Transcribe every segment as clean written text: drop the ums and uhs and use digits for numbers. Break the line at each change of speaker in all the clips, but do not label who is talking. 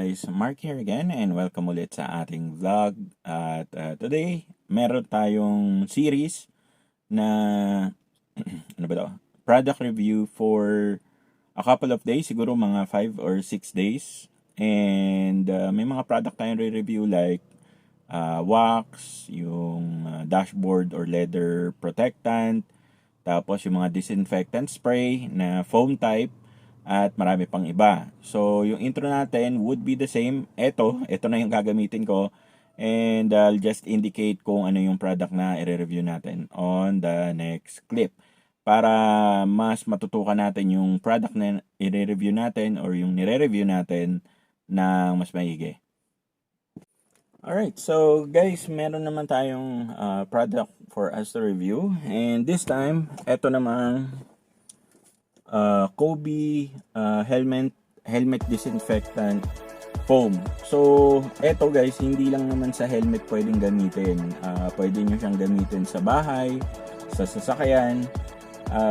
guys, Mark here again and welcome ulit sa ating vlog. At today, meron tayong series na ano ba to? Product review for a couple of days, siguro mga 5 or 6 days. And may mga product tayong re-review like wax, yung dashboard or leather protectant, tapos yung mga disinfectant spray na foam type, at marami pang iba. So, yung intro natin would be the same. Ito na yung gagamitin ko. And I'll just indicate kung ano yung product na i-review natin on the next clip. Para mas matutukan natin yung product na i-review natin or yung nire-review natin na mas maigi. Alright, so guys, meron naman tayong product for us to review. And this time, ito namang Koby helmet disinfectant foam. So, eto guys, hindi lang naman sa helmet pwedeng gamitin. Pwede nyo siyang gamitin sa bahay, sa sasakyan.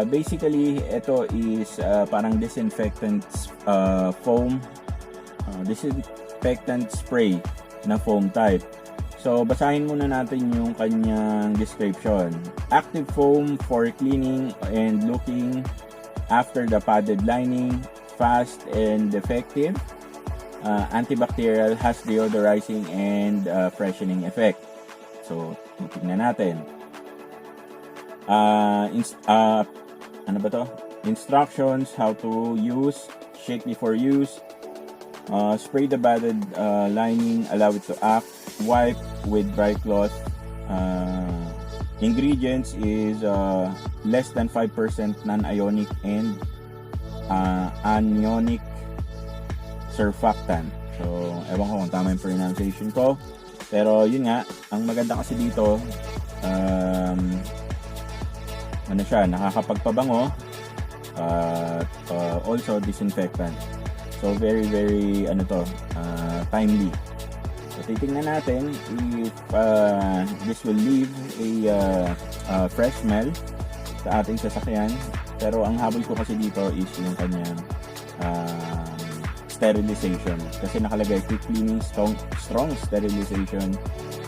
Basically, ito is parang disinfectant foam, disinfectant spray na foam type. So, basahin muna natin yung kanyang description. Active foam for cleaning and looking after the padded lining, fast and effective, antibacterial, has deodorizing and freshening effect. So, titignan natin. Ano ba to? Instructions, how to use, shake before use, spray the padded lining, allow it to act, wipe with dry cloth. Ingredients is less than 5% non-ionic and anionic surfactant. So, ewan ko kung tama yung pronunciation ko. Pero yun nga, ang maganda kasi dito, ano siya, nakakapagpabango, also disinfectant. So, very, very, timely. So, titingnan natin if this will leave a fresh smell sa ating sasakyan. Pero ang habol ko kasi dito is yung kanyang sterilization. Kasi nakalagay quick cleaning, strong sterilization,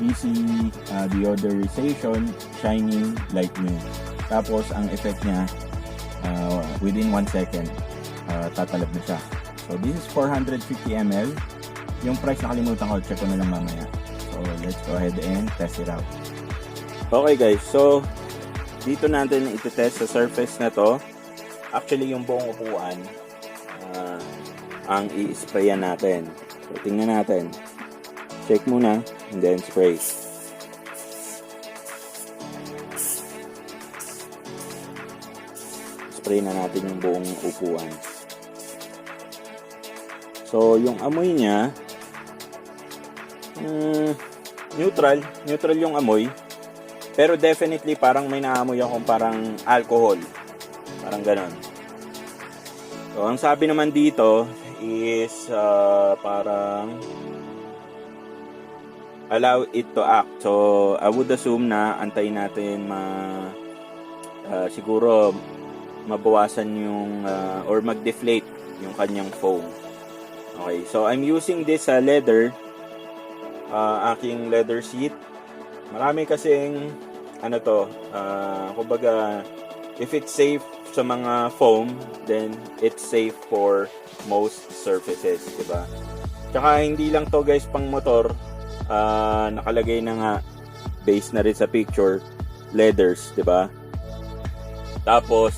easy deodorization, shining like new. Tapos ang effect niya within 1 second tatalab na siya. So this is 450 ml. Yung price nakalimutan ko, check ko na lang mamaya. So, let's go ahead and test it out. Okay guys, so dito natin iti-test sa surface na to. Actually, yung buong upuan ang i-sprayan natin. So, tingnan natin. Check muna and then spray. Spray na natin yung buong upuan. So, yung amoy niya, neutral yung amoy, pero definitely parang may naamoy akong parang alcohol, parang ganon. So ang sabi naman dito is parang allow it to act. So I would assume na antayin natin siguro mabawasan yung or mag-deflate yung kanyang foam. Okay, so I'm using this leather, aking leather seat. Marami kasing kumbaga, if it's safe sa mga foam, then it's safe for most surfaces, diba? Tsaka hindi lang to guys pang motor, nakalagay na nga, base na rin sa picture, leathers, diba? Tapos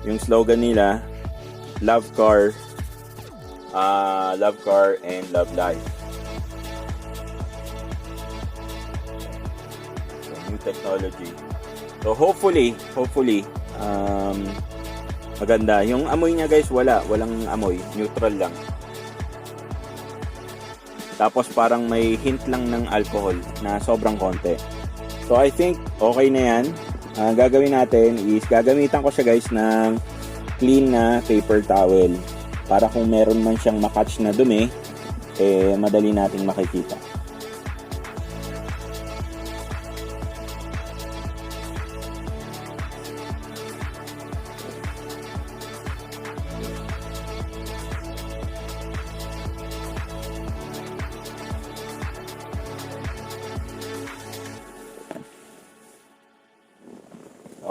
yung slogan nila, love car and love life. New technology. So hopefully maganda. Yung amoy niya guys, walang amoy, neutral lang. Tapos parang may hint lang ng alcohol na sobrang konti. So I think okay na yan. Gagawin natin is gagamitan ko siya guys ng clean na paper towel para kung meron man siyang makatch na dumi, madali nating makikita.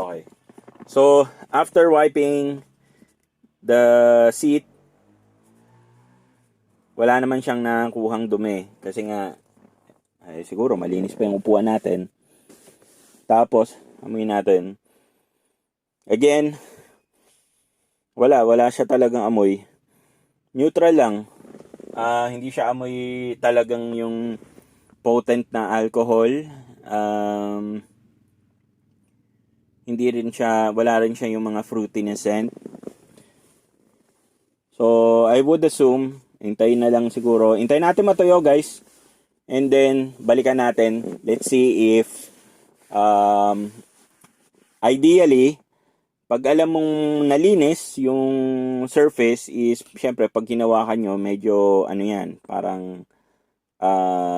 Okay. So, after wiping the seat, wala naman siyang nakuhang dumi. Kasi nga, siguro malinis pa yung upuan natin. Tapos, amuyin natin. Again, wala siya talagang amoy. Neutral lang. Hindi siya amoy talagang yung potent na alcohol. Hindi rin siya, wala rin siya yung mga fruity na scent. So, I would assume, hintayin na lang siguro. Hintayin natin matuyo, guys. And then, balikan natin. Let's see if, ideally, pag alam mong nalinis yung surface is, syempre, pag hinawakan nyo, medyo, ano yan, parang,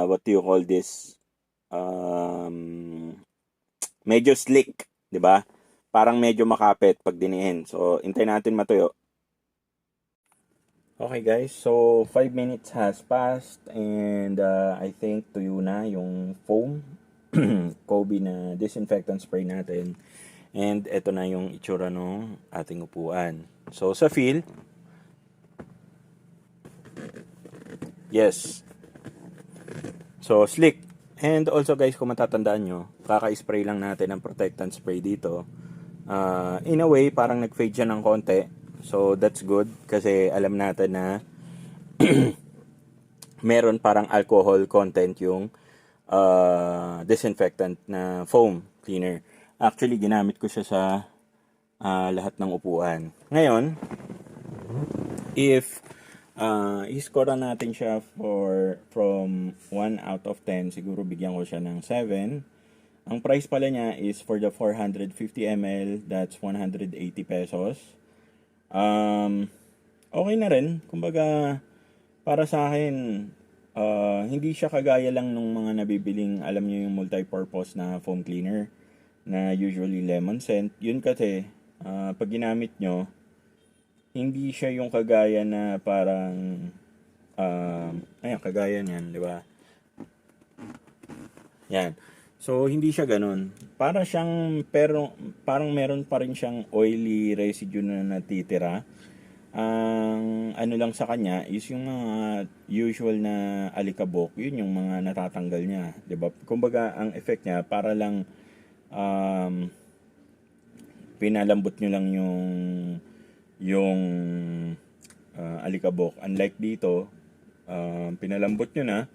what do you call this? Medyo slick, di ba? Parang medyo makapit pag dinihin. So, hintayin natin matuyo. Okay guys, so 5 minutes has passed and I think tuyo na yung foam. Koby na disinfectant spray natin. And ito na yung itsura ng ating upuan. So sa feel, yes. So slick. And also guys, kung matatandaan nyo, kaka-spray lang natin ng protectant spray dito. In a way, parang nag-fade siya ng konti. So that's good kasi alam natin na meron parang alcohol content yung disinfectant na foam cleaner. Actually, ginamit ko siya sa lahat ng upuan. Ngayon, if i-score natin siya from 1 out of 10, siguro bigyan ko siya ng 7. Ang price pala niya is for the 450 ml, that's 180 pesos. Okay na rin. Kumbaga, para sa akin, hindi siya kagaya lang nung mga nabibiling, alam nyo yung multi-purpose na foam cleaner na usually lemon scent. Yun kasi, pag ginamit nyo, hindi siya yung kagaya na parang, ayan, kagaya niyan, di ba? Yan. So, hindi siya ganun. Para siyang, pero parang meron pa rin siyang oily residue na natitira. Ang ano lang sa kanya is yung mga usual na alikabok, yun yung mga natatanggal niya. Diba? Kumbaga, ang effect niya, para lang pinalambot nyo lang yung alikabok. Unlike dito, pinalambot nyo na,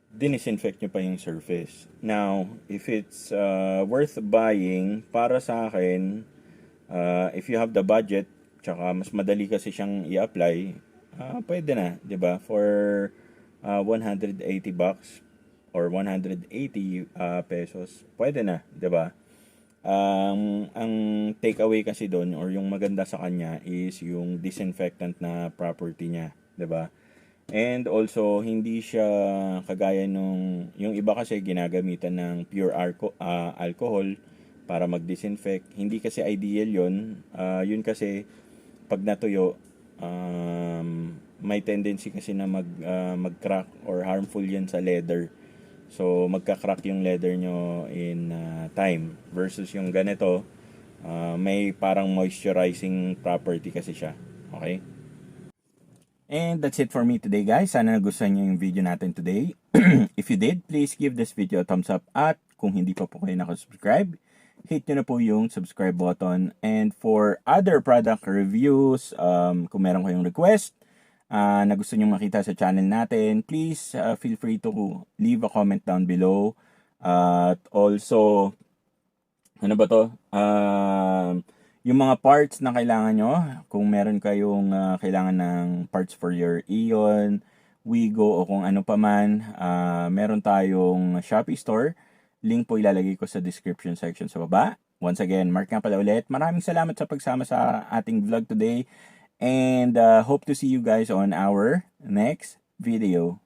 dinisinfect nyo pa yung surface. Now, if it's worth buying, para sa akin, if you have the budget, tsaka mas madali kasi siyang i-apply, pwede na, 'di ba? For 180 bucks or 180 pesos, pwede na, 'di ba? Ang takeaway kasi doon or yung maganda sa kanya is yung disinfectant na property niya, 'di ba? And also, hindi siya kagaya nung, yung iba kasi ginagamitan ng pure alcohol para mag-disinfect. Hindi kasi ideal yun. Yun kasi, pag natuyo, may tendency kasi na mag-crack or harmful yan sa leather. So, magka-crack yung leather nyo in time. Versus yung ganito, may parang moisturizing property kasi siya. Okay? And that's it for me today guys. Sana nagustuhan nyo yung video natin today. If you did, please give this video a thumbs up. At kung hindi pa po kayo nakasubscribe, hit nyo na po yung subscribe button. And for other product reviews, kung meron kayong request na gusto nyo makita sa channel natin, please feel free to leave a comment down below. At also, ano ba to? Yung mga parts na kailangan nyo, kung meron kayong kailangan ng parts for your Ion, Wigo o kung ano pa man, meron tayong Shopee store. Link po ilalagay ko sa description section sa baba. Once again, Mark nga pala ulit. Maraming salamat sa pagsama sa ating vlog today. And hope to see you guys on our next video.